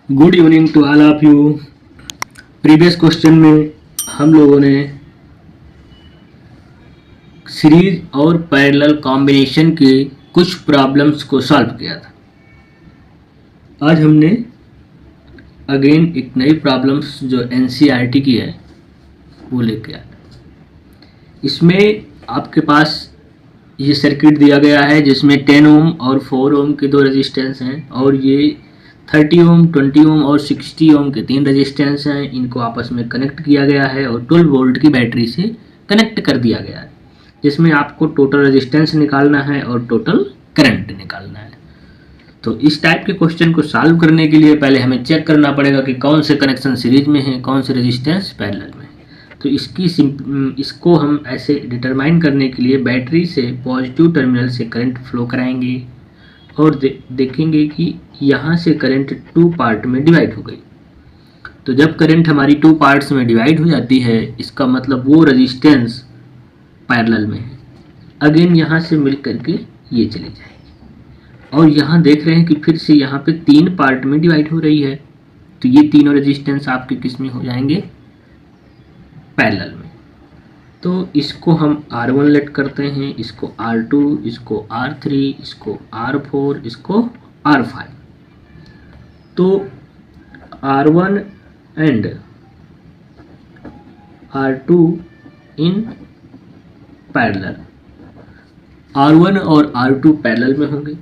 Good evening to all of you. Previous question में हम लोगों ने सीरीज और पैरेलल कॉम्बिनेशन के कुछ प्रॉब्लम्स को सॉल्व किया था। आज हमने अगेन एक नई प्रॉब्लम्स जो एनसीईआरटी की है वो लेके आए। इसमें आपके पास ये सर्किट दिया गया है जिसमें 10 ओम और 4 ओम के दो रेजिस्टेंस हैं और ये 30 ओम, 20 ओम और 60 ओम के तीन रेजिस्टेंस हैं। इनको आपस में कनेक्ट किया गया है और 12 वोल्ट की बैटरी से कनेक्ट कर दिया गया है, जिसमें आपको टोटल रेजिस्टेंस निकालना है और टोटल करंट निकालना है। तो इस टाइप के क्वेश्चन को सॉल्व करने के लिए पहले हमें चेक करना पड़ेगा कि कौन से कनेक्शन सीरीज में है, कौन से रेजिस्टेंस पैरेलल में है। तो इसको हम ऐसे डिटरमाइन करने के लिए बैटरी से पॉजिटिव टर्मिनल से करंट फ्लो कराएंगे और देखेंगे कि यहाँ से करंट 2 पार्ट में डिवाइड हो गई। तो जब करंट हमारी 2 पार्ट्स में डिवाइड हो जाती है, इसका मतलब वो रेजिस्टेंस पैरेलल में है। अगेन यहाँ से मिल करके ये चली जाएगी और यहाँ देख रहे हैं कि फिर से यहाँ पे 3 पार्ट में डिवाइड हो रही है। तो ये तीनों रेजिस्टेंस आपके किस में हो जाएंगे? पैरेलल में। तो इसको हम R1 लेट करते हैं, इसको R2, इसको R3, इसको R4, इसको R5। तो R1 and R2 in parallel, R1 और R2 पैरेलल में होंगे।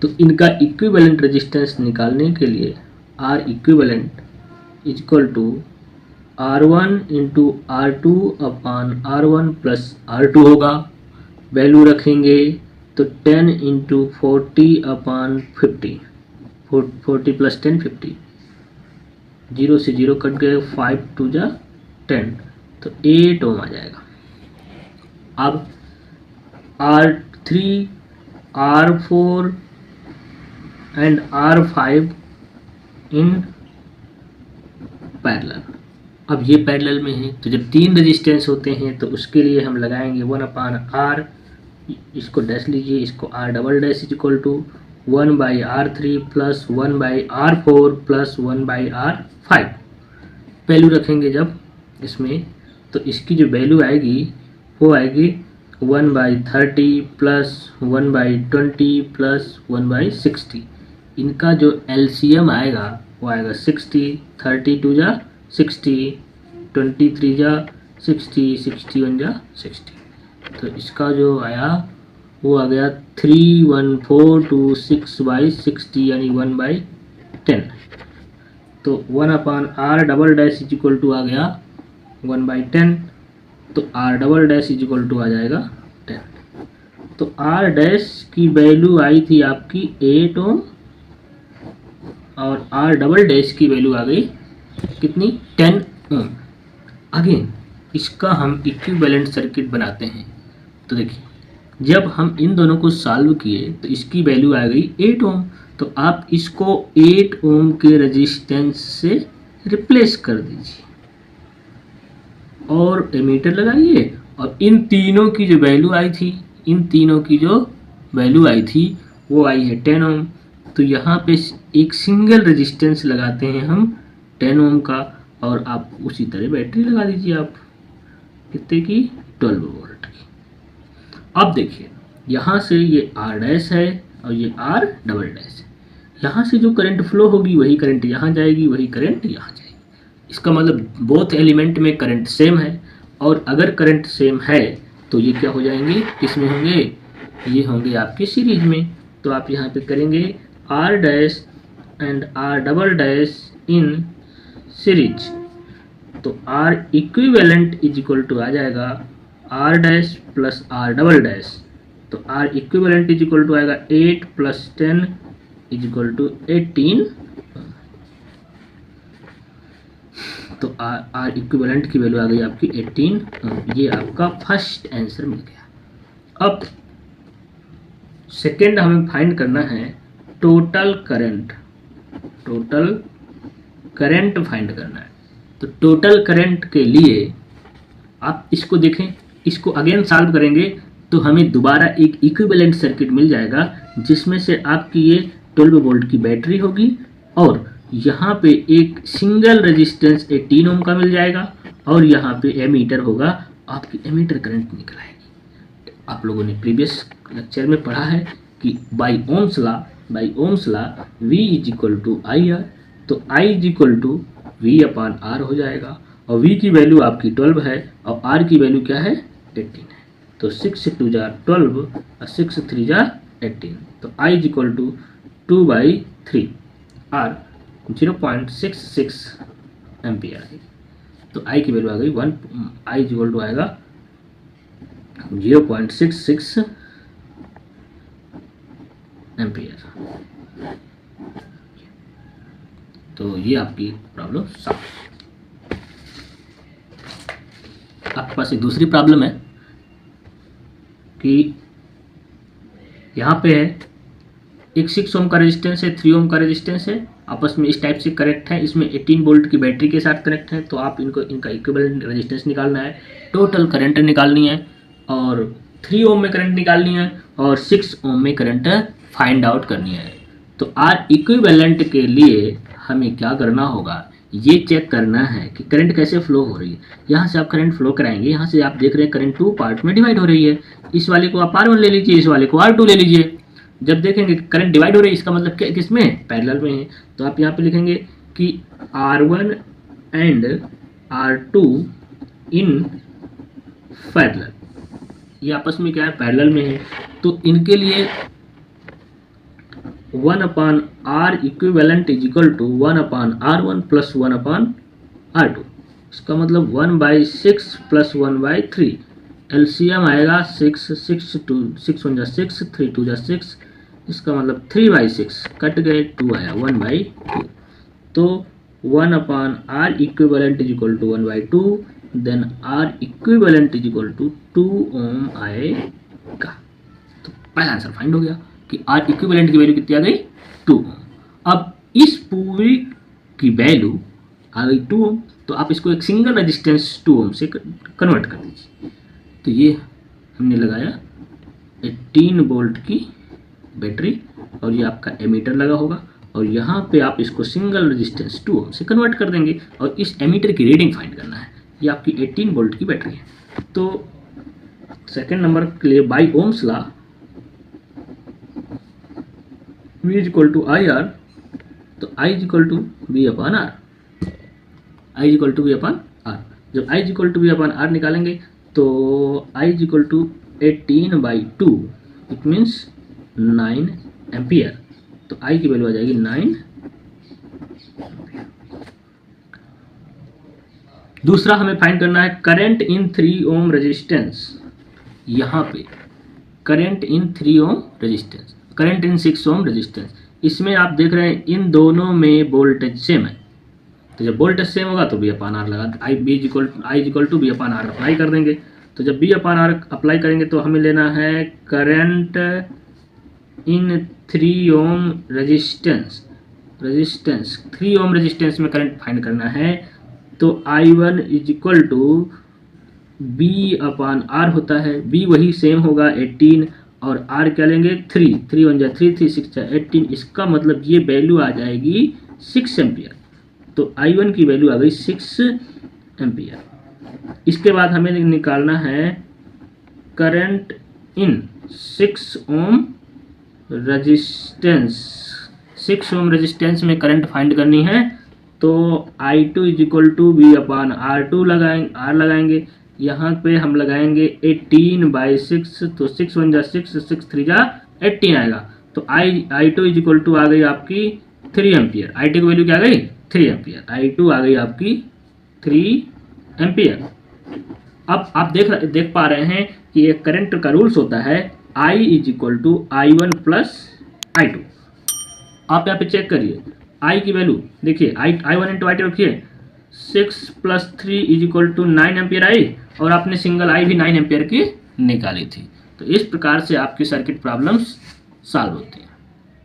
तो इनका इक्विवेलेंट रेजिस्टेंस निकालने के लिए R equivalent is equal to R1 into R2 upon R1 plus R2 होगा। वैल्यू रखेंगे तो 10 इंटू 40 अपान 50, 40 प्लस 10 50, 0 से 0 कट गए, 5 2 जा 10, तो 8 ओम आ जाएगा। अब R3, R4 and R5 in parallel. अब ये पैरेलल में है, तो जब 3 रेजिस्टेंस होते हैं तो उसके लिए हम लगाएंगे 1 अपान R, इसको डैश लीजिए, इसको R double dash is equal to 1 by R3 plus 1 by R4 plus 1 by R5। Value रखेंगे जब इसमें, तो इसकी जो वैल्यू आएगी वो आएगी 1 by 30 plus 1 by 20 plus 1 by 60। इनका जो एलसीएम आएगा वो आएगा 60, 32 जा 60, 23 जा 60, 61 जा 60। तो इसका जो आया वो आ गया 3142 बाई 60 यानी 1/10। तो 1 upon R double dash is equal to आ गया 1/10। तो R double dash is equal to आ जाएगा 10। तो R डैश की वैल्यू आई थी आपकी 8 ओम और R डबल डैश की वैल्यू आ गई कितनी? 10 ओम। अगेन इसका हम इक्विवेलेंट सर्किट बनाते हैं। तो देखिए, जब हम इन दोनों को सॉल्व किए तो इसकी वैल्यू आ गई 8 ओम। तो आप इसको 8 ओम के रेजिस्टेंस से रिप्लेस कर दीजिए और एमीटर लगाइए और इन तीनों की जो वैल्यू आई थी, वो आई है 10 ओम। तो यहाँ पे एक सिंगल रेजिस्टेंस लगाते हैं हम 10 ओम का और आप उसी तरह बैटरी लगा दीजिए आप कितने की? 12 वोल्ट की। अब देखिए, यहाँ से ये R डैश है और ये R डबल डैश है। यहाँ से जो करंट फ्लो होगी वही करंट यहाँ जाएगी, वही करंट यहाँ जाएगी। इसका मतलब बोथ एलिमेंट में करंट सेम है और अगर करंट सेम है तो ये क्या हो जाएंगे? किस में होंगे? ये होंगे आपके सीरीज में। तो आप यहाँ पे करेंगे R dash and R double dash in series. तो R equivalent is equal to आ जाएगा R dash plus R double dash. तो R equivalent is equal to आएगा 8 प्लस 10 इज इक्वल टू 18। तो R इक्विवेलेंट की वैल्यू आ गई आपकी 18। ये आपका फर्स्ट आंसर मिल गया। अब सेकेंड हमें फाइंड करना है टोटल करंट फाइंड करना है। तो टोटल करंट के लिए आप इसको देखें, इसको अगेन सॉल्व करेंगे तो हमें दोबारा एक इक्विवेलेंट सर्किट मिल जाएगा जिसमें से आपकी ये 12 वोल्ट की बैटरी होगी और यहाँ पे एक सिंगल रेजिस्टेंस 18 ओम का मिल जाएगा और यहाँ पे एमीटर होगा, आपकी एमीटर करंट निकल आएगी। आप लोगों ने प्रीवियस लेक्चर में पढ़ा है कि by Ohm's law V is equal to I R, तो I is equal to V upon R हो जाएगा और V की वैल्यू आपकी 12 है और R की वैल्यू क्या है 18 है। तो 6 2 जा 12 और 6 3 जा 18, तो I is equal to 2/3 R 0.66 ampere आएगी। तो I की वैल्यू आ गई 1, I इज इक्वल टू आएगा 0.66 एम्पियर। तो ये आपकी प्रॉब्लम सॉल्व। आपके पास एक दूसरी प्रॉब्लम है कि यहाँ पे है एक 6 ओम का रेजिस्टेंस है, 3 ओम का रेजिस्टेंस है, आपस में इस टाइप से कनेक्ट है, इसमें 18 वोल्ट की बैटरी के साथ कनेक्ट है। तो आप इनका इक्विवेलेंट रेजिस्टेंस निकालना है, टोटल करंट निकालनी है और 3 ओम में करंट निकालनी है और 6 ओम में करंट फाइंड आउट करनी है। तो आर इक्विवेलेंट के लिए हमें क्या करना होगा, ये चेक करना है कि करंट कैसे फ्लो हो रही है। यहाँ से आप करंट फ्लो कराएंगे, यहाँ से आप देख रहे हैं करंट 2 पार्ट में डिवाइड हो रही है। इस वाले को आप R1 ले लीजिए, इस वाले को R2 ले लीजिए। जब देखेंगे करंट डिवाइड हो रही है, इसका मतलब क्या, किस में, पैरेलल में है। तो आप यहाँ पे लिखेंगे कि R1 and R2 in parallel, ये आपस में क्या है, पैरेलल में है। तो इनके लिए 1 upon R equivalent is equal to 1 upon R1 plus 1 upon R2। इसका मतलब 1/6 प्लस 1/3, एलसीएम आएगा 6 6 2 6 1 जा 6 3 2 जा 6, इसका मतलब 3/6 कट गए, 2 आया 1/2। तो 1 upon R equivalent is equal to 1/2, then R equivalent is equal to 2 ohm आएगा। तो पहला आंसर फाइंड हो गया कि R इक्विवेलेंट की वैल्यू कितनी आ गई, 2 ओम। अब इस पूरी की वैल्यू आ गई 2 ओम, तो आप इसको एक सिंगल रेजिस्टेंस 2 ओम से कन्वर्ट कर दीजिए। तो ये हमने लगाया 18 वोल्ट की बैटरी और ये आपका एमीटर लगा होगा और यहाँ पे आप इसको सिंगल रेजिस्टेंस 2 ओम से कन्वर्ट कर देंगे और इस एमीटर की रीडिंग फाइंड करना है। ये आपकी 18 वोल्ट की बैटरी है। तो सेकेंड नंबर के लिए by Ohm's law V is equal to I R, तो I is equal to V upon R, I is equal to V upon R. जब I is equal to V upon R निकालेंगे तो I is equal to 18/2, it means 9 ampere. तो I की value आ जाएगी 9 ampere. दूसरा हमें find करना है करंट इन 3 ओम रेजिस्टेंस। यहाँ पे current in 3 ohm resistance, current in 6 ohm resistance, इसमें आप देख रहे हैं इन दोनों में वोल्टेज सेम है। तो जब वोल्टेज सेम होगा तो V अपॉन आर लगा, I is equal to V upon R apply कर देंगे। तो जब V अपॉन आर अप्लाई करेंगे तो हमें लेना है current in 3 ohm resistance 3 ohm resistance में करंट फाइंड करना है। तो I1 is equal to V upon R होता है, V वही सेम होगा 18 और R क्या लेंगे 3 1 जा 3 3 6 जा 18, इसका मतलब ये वैल्यू आ जाएगी 6 एम्पियर। तो I1 की वैल्यू आ गई 6 एम्पियर। इसके बाद हमें निकालना है current in 6 ohm resistance, 6 ohm resistance में करंट फाइंड करनी है। तो I2 is equal to V upon R2 लगाएंगे, यहाँ पे हम लगाएंगे 18/6, तो 6 1 जा 6 6 3 जा 18 आएगा। तो I2 इज इक्वल टू आ गई आपकी 3 एम्पियर। I2 की वैल्यू क्या आ गई 3 एम्पियर, I2 आ गई आपकी 3 एम्पियर। अब आप देख पा रहे हैं कि एक करंट का रूल्स होता है I is equal to I1 plus I2। आप यहाँ पे चेक करिए I की वैल्यू देखिए, I1 इंटू I2 रखिए, 6 + 3 is equal to 9 ampere I और आपने सिंगल I भी 9 एम्पियर की निकाली थी। तो इस प्रकार से आपकी सर्किट प्रॉब्लम्स सॉल्व होती है।